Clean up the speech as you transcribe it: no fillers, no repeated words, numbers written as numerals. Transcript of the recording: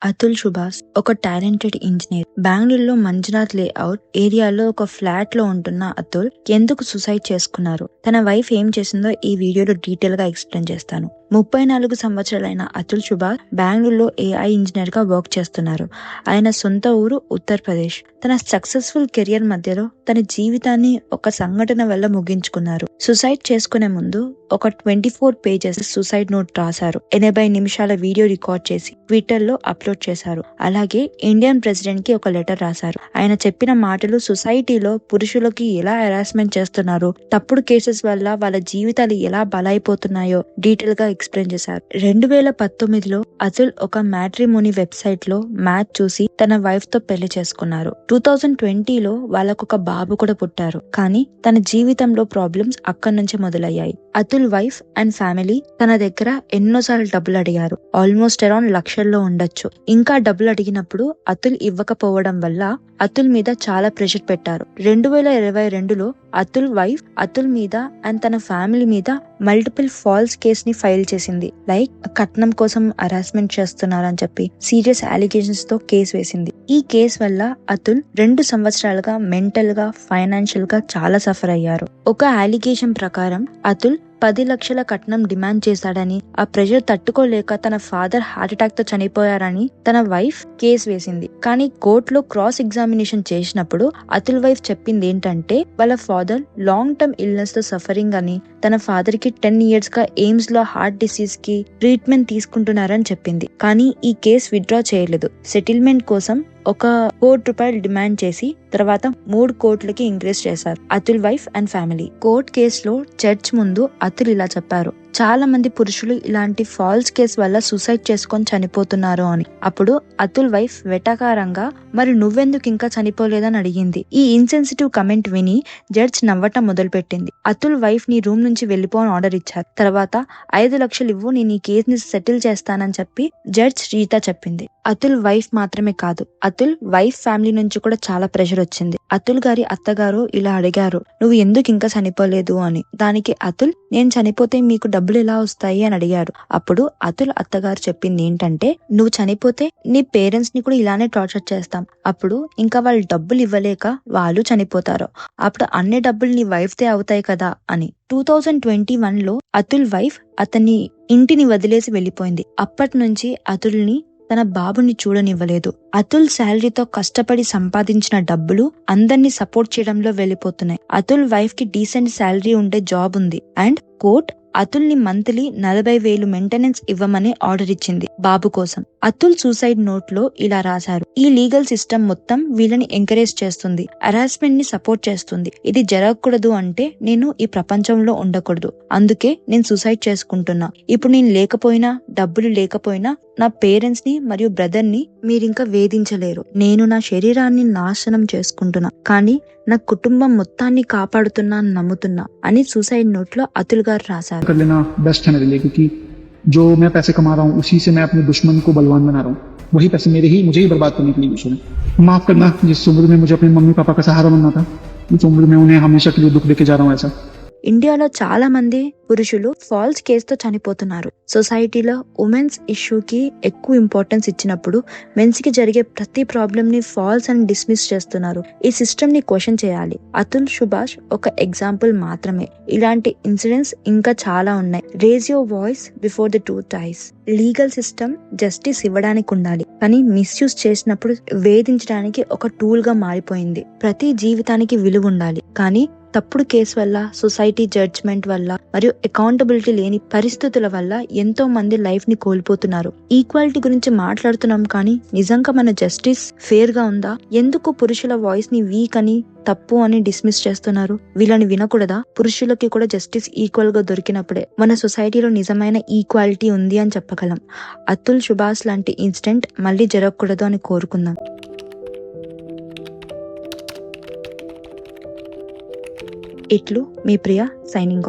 అతుల్ సుభాష్ ఒక talented engineer. బెంగళూరులో Manjunath layout ఏరియాలో ఒక ఫ్లాట్ లో ఉంటున్న అతుల్ ఎందుకు సూసైడ్ చేసుకున్నారు, తన వైఫ్ ఏం చేసిందో ఈ వీడియోలో డీటెయిల్ గా ఎక్స్ప్లెయిన్ చేస్తాను. 34 సంవత్సరాలైన అతుల్ సుభాష్ బెంగళూరులో ఏఐ ఇంజనీర్ గా వర్క్ చేస్తున్నారు. ఆయన సొంత ఊరు ఉత్తరప్రదేశ్. తన సక్సెస్ఫుల్ కెరియర్ మధ్యలో తన జీవితాన్ని ఒక సంఘటన వల్ల ముగించుకున్నారు. సూసైడ్ చేసుకునే ముందు ఒక 24 పేజెస్ సూసైడ్ నోట్ రాశారు. 80 నిమిషాల వీడియో రికార్డ్ చేసి ట్విట్టర్ లో అప్లోడ్ చేశారు. అలాగే ఇండియన్ ప్రెసిడెంట్ కి ఒక లెటర్ రాశారు. ఆయన చెప్పిన మాటలు సొసైటీలో పురుషులకి ఎలా హెరాస్మెంట్ చేస్తున్నారో, తప్పుడు కేసెస్ వల్ల వాళ్ళ జీవితాలు ఎలా బలైపోతున్నాయో డీటెయిల్ గా ఎక్స్ప్లెయిన్ చేశారు. 2019లో అతుల్ ఒక మ్యాట్రిమోనీ వెబ్సైట్ లో మ్యాచ్ చూసి తన వైఫ్ తో పెళ్లి చేసుకున్నారు. 2020లో వాళ్ళకొక బాబు కూడా పుట్టారు. కానీ తన జీవితంలో ప్రాబ్లమ్స్ అక్కడి నుంచే మొదలయ్యాయి. అతుల్ వైఫ్ అండ్ ఫ్యామిలీ తన దగ్గర ఎన్నోసార్లు డబ్బులు అడిగారు. ఆల్మోస్ట్ అరౌండ్ లక్షల్లో ఉండొచ్చు. ఇంకా డబ్బులు అడిగినప్పుడు అతుల్ ఇవ్వకపోవడం వల్ల అతుల్ మీద చాలా ప్రెషర్ పెట్టారు. 2022లో అతుల్ వైఫ్ అతుల్ మీద అండ్ తన ఫ్యామిలీ మీద మల్టిపుల్ ఫాల్స్ కేస్ ని ఫైల్ చేసింది. లైక్ కట్నం కోసం హరాస్మెంట్ చేస్తున్నారని చెప్పి సీరియస్ అలిగేషన్స్ తో కేసు వేసింది. ఈ కేసు వల్ల అతుల్ 2 సంవత్సరాలుగా మెంటల్ గా, ఫైనాన్షియల్ గా చాలా సఫర్ అయ్యారు. ఒక అలిగేషన్ ప్రకారం అతుల్ 10 లక్షల కట్నం డిమాండ్ చేశాడని, ఆ ప్రెషర్ తట్టుకోలేక తన ఫాదర్ హార్ట్ అటాక్ తో చనిపోయారని తన వైఫ్ కేసు వేసింది. కానీ కోర్టులో క్రాస్ ఎగ్జామినేషన్ చేసినప్పుడు అతుల్ వైఫ్ చెప్పింది ఏంటంటే వాళ్ళ ఫాదర్ లాంగ్ టర్మ్ ఇల్నెస్ తో సఫరింగ్ అని, తన ఫాదర్ కి 10 years గా ఎయిమ్స్ లో హార్ట్ డిసీజ్ కి ట్రీట్మెంట్ తీసుకుంటున్నారని చెప్పింది. కానీ ఈ కేసు విత్డ్రా చేయలేదు. సెటిల్మెంట్ కోసం ₹1 కోటి డిమాండ్ చేసి తర్వాత 3 కోట్లకి ఇంక్రీజ్ చేశారు Atul wife and family. Court కేసులో జడ్జ్ ముందు అతుల్ ఇలా చెప్పారు, చాలా మంది పురుషులు ఇలాంటి ఫాల్స్ కేసు వల్ల సూసైడ్ చేసుకొని చనిపోతున్నారు అని. అప్పుడు అతుల్ వైఫ్ వెటకారంగా, మరి నువ్వెందుకు ఇంకా చనిపోలేదని అడిగింది. ఈ ఇన్సెన్సిటివ్ కమెంట్ విని జడ్జ్ నవ్వటం మొదలు పెట్టింది. అతుల్ వైఫ్ నీ రూమ్ నుంచి వెళ్లిపోని ఆర్డర్ ఇచ్చారు. తర్వాత 5 లక్షలు ఇవ్వు, నేను ఈ కేసుని సెటిల్ చేస్తానని చెప్పి జడ్జ్ రీతా చెప్పింది. అతుల్ వైఫ్ మాత్రమే కాదు, అతుల్ వైఫ్ ఫ్యామిలీ నుంచి కూడా చాలా ప్రెషర్ వచ్చింది. అతుల్ గారి అత్తగారు ఇలా అడిగారు, నువ్వు ఎందుకు ఇంకా చనిపోలేదు అని. దానికి అతుల్, నేను చనిపోతే మీకు డబ్బులు ఎలా వస్తాయి అని అడిగారు. అప్పుడు అతుల్ అత్తగారు చెప్పింది ఏంటంటే, నువ్వు చనిపోతే నీ పేరెంట్స్ ని కూడా ఇలానే టార్చర్ చేస్తాం. అప్పుడు ఇంకా వాళ్ళు డబ్బులు ఇవ్వలేక వాళ్ళు చనిపోతారు. అప్పుడు అన్ని డబ్బులు నీ వైఫ్ దే అవుతాయి కదా అని. 2021లో అతుల్ వైఫ్ అతని ఇంటిని వదిలేసి వెళ్లిపోయింది. అప్పటి నుంచి అతుల్ని తన బాబుని చూడనివ్వలేదు. అతుల్ శాలరీతో కష్టపడి సంపాదించిన డబ్బులు అందరినీ సపోర్ట్ చేయడంలో వెళ్లిపోతున్నాయి. అతుల్ వైఫ్ కి డీసెంట్ శాలరీ ఉండే జాబ్ ఉంది అండ్ కోర్ట్ అతుల్ ని మంత్లీ 40,000 మెయింటెనెన్స్ ఇవ్వమని ఆర్డర్ ఇచ్చింది బాబు కోసం. అతుల్ సూసైడ్ నోట్ లో ఇలా రాశారు, ఈ లీగల్ సిస్టమ్ మొత్తం వీళ్ళని ఎంకరేజ్ చేస్తుంది, హరాస్మెంట్ ని సపోర్ట్ చేస్తుంది. ఇది జరగకూడదు అంటే నేను ఈ ప్రపంచంలో ఉండకూడదు. అందుకే నేను సూసైడ్ చేసుకుంటున్నా. ఇప్పుడు నేను లేకపోయినా, డబ్బులు లేకపోయినా నా పేరెంట్స్ ని మరియు బ్రదర్ ని మీరింకా వేధించలేరు. నేను నా శరీరాన్ని నాశనం చేసుకుంటున్నా, కానీ నా కుటుంబం మొత్తాన్ని కాపాడుతున్నా అని నమ్ముతున్నా అని సూసైడ్ నోట్ లో అతుల్ గారు రాశారు. कर लेना बेस्ट है मेरे लिए, क्योंकि जो मैं पैसे कमा रहा हूँ उसी से मैं अपने दुश्मन को बलवान बना रहा हूँ. वही पैसे मुझे ही बर्बाद करने के लिए यूज हो रहे हैं. माफ करना, जिस उम्र में मुझे अपने मम्मी पापा का सहारा बनना था, उस उम्र में उन्हें हमेशा के लिए दुख देके जा रहा हूँ. ऐसा ఇండియాలో చాలా మంది పురుషులు ఫాల్స్ కేసుతో చనిపోతున్నారు. సొసైటీలో ఉమెన్స్ ఇష్యూకి ఎక్కువ ఇంపార్టెన్స్ ఇచ్చినప్పుడు మెన్స్ కి జరిగే ప్రతి ప్రాబ్లమ్ ని ఫాల్స్ అని డిస్మిస్ చేస్తున్నారు. ఈ సిస్టమ్ ని క్వశ్చన్ చేయాలి. అతుల్ సుభాష్ ఒక ఎగ్జాంపుల్ మాత్రమే. ఇలాంటి ఇన్సిడెంట్స్ ఇంకా చాలా ఉన్నాయి. Raise your voice before the truth dies. Legal system justice ఇవ్వడానికి ఉండాలి, కానీ మిస్యూజ్ చేసినప్పుడు వేధించడానికి ఒక టూల్ గా మారిపోయింది. ప్రతి జీవితానికి విలువ ఉండాలి, కానీ తప్పుడు కేసు వల్ల, సొసైటీ జడ్జ్మెంట్ వల్ల మరియు అకౌంటబిలిటీ లేని పరిస్థితుల వల్ల ఎంతో మంది లైఫ్ ని కోల్పోతున్నారు. ఈక్వాలిటీ గురించి మాట్లాడుతున్నాం, కానీ నిజంగా మన జస్టిస్ ఫేర్ గా ఉందా? ఎందుకు పురుషుల వాయిస్ ని వీక్ అని, తప్పు అని డిస్మిస్ చేస్తున్నారు? వీళ్ళని వినకూడదా? పురుషులకి కూడా జస్టిస్ ఈక్వల్ గా దొరికినప్పుడే మన సొసైటీలో నిజమైన ఈక్వాలిటీ ఉంది అని చెప్పగలం. అతుల్ సుభాష్ లాంటి ఇన్సిడెంట్ మళ్ళీ జరగకూడదు అని కోరుకుందాం. ఇట్లు మీ ప్రియ, సైనింగ్ ఆఫ్.